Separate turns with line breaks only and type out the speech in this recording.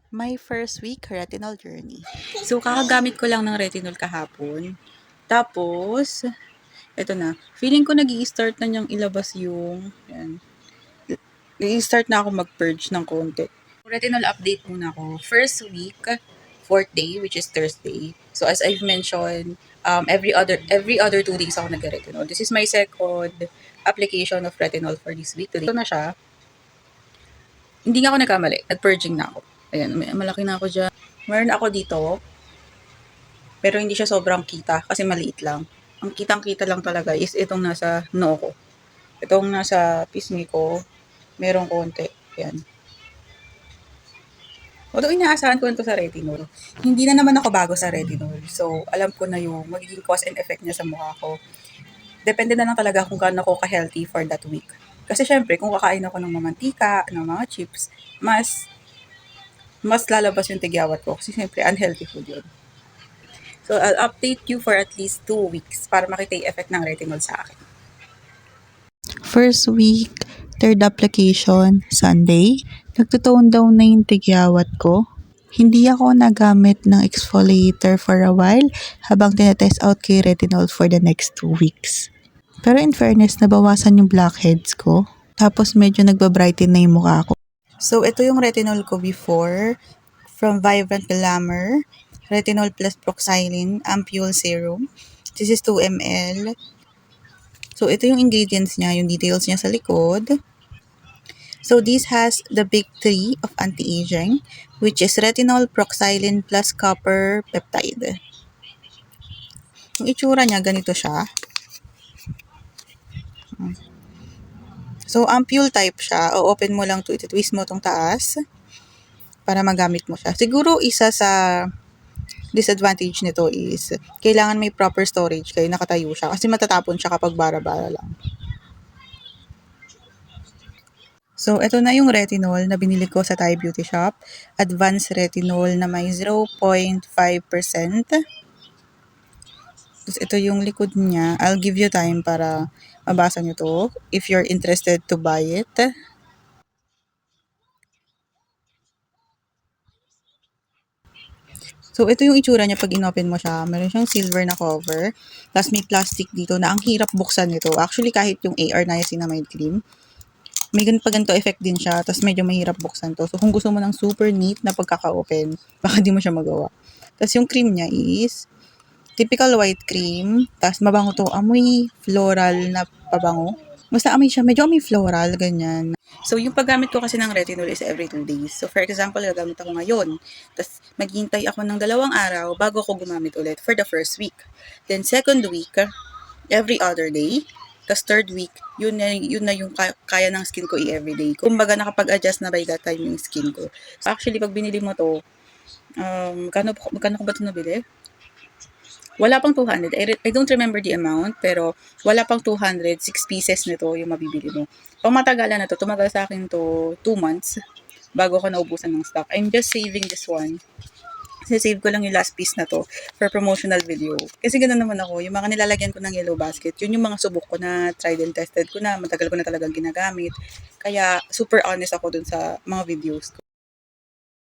My first week retinol journey. So, kakagamit ko lang ng retinol kahapon. Tapos, eto na. Feeling ko nag-i-start na niyang ilabas yung, yan. Nag-i-start na ako mag-purge ng konti. Retinol update muna ako. First week, fourth day, which is Thursday. So, as I've mentioned, every other 2 days ako nag-retinol. This is my second application of retinol for this week. Today, ito na siya. Hindi nga ako nagkamali. Nag-purging na ako. Ayan, malaki na ako dyan. Meron ako dito, pero hindi siya sobrang kita kasi maliit lang. Ang kitang-kita lang talaga is itong nasa noo ko. Itong nasa pisngi ko, merong konti. Ayan. Although inaasahan ko na to sa retinol, hindi na naman ako bago sa retinol. So, alam ko na yung magiging cause and effect niya sa mukha ko. Depende na lang talaga kung gaano ako ka-healthy for that week. Kasi syempre, kung kakain ako ng mamantika, ng mga chips, mas lalabas yung tigyawat ko kasi syempre unhealthy food yun. So, I'll update you for at least 2 weeks para makita yung effect ng retinol sa akin. First week, third application, Sunday. Nagtutone down na yung tigyawat ko. Hindi ako nagamit ng exfoliator for a while habang tinetest out kay retinol for the next 2 weeks. Pero in fairness, nabawasan yung blackheads ko. Tapos medyo nagbabrighten na yung mukha ko. So, ito yung retinol ko before from Vibrant Glamour. Retinol plus Proxylin Ampule Serum. This is 2 ml. So, ito yung ingredients niya, yung details niya sa likod. So, this has the big three of anti-aging, which is retinol, proxylin, plus copper peptide. Yung itsura niya, ganito siya. So, ampule type siya. O open mo lang to, twist mo tong taas para magamit mo siya. Siguro isa sa disadvantage nito is kailangan may proper storage kayo, nakatayo siya kasi matatapon siya kapag bara-bara lang. So, ito na yung retinol na binili ko sa Thai Beauty Shop. Advanced retinol na may 0.5%. Tapos, ito yung likod niya. I'll give you time para mabasa nyo to if you're interested to buy it. So, ito yung itsura niya pag inopen mo siya. Meron siyang silver na cover. Tapos, may plastic dito na ang hirap buksan nito. Actually, kahit yung AR Niacinamide Cream, may ganito effect din siya. Tapos, medyo mahirap buksan to. So, kung gusto mo ng super neat na pagkaka-open, baka di mo siya magawa. Tapos, yung cream niya is typical white cream. Tapos, mabango to. Amoy floral na pabango. Basta amoy siya. Medyo amoy floral, ganyan. So, yung paggamit ko kasi ng retinol is every 2 days. So, for example, gagamit ako ngayon. Tapos, maghintay ako ng 2 araw bago ako gumamit ulit for the first week. Then, second week, every other day. Tapos, third week, yun na yung kaya ng skin ko i-everyday. Kumbaga, nakapag-adjust na by that time yung skin ko. So, actually, pag binili mo to, magkano ko ba ito nabili? Wala pang 200. I don't remember the amount, pero wala pang 200. 6 pieces nito yung mabibili mo. Pang matagalan na to, tumagal sa akin to 2 months bago ko naubusan ng stock. I'm just saving this one. Save ko lang yung last piece na to for promotional video. Kasi ganoon naman ako, yung mga nilalagyan ko ng yellow basket, yun yung mga subok ko na tried and tested ko na, matagal ko na talagang ginagamit. Kaya super honest ako dun sa mga videos ko.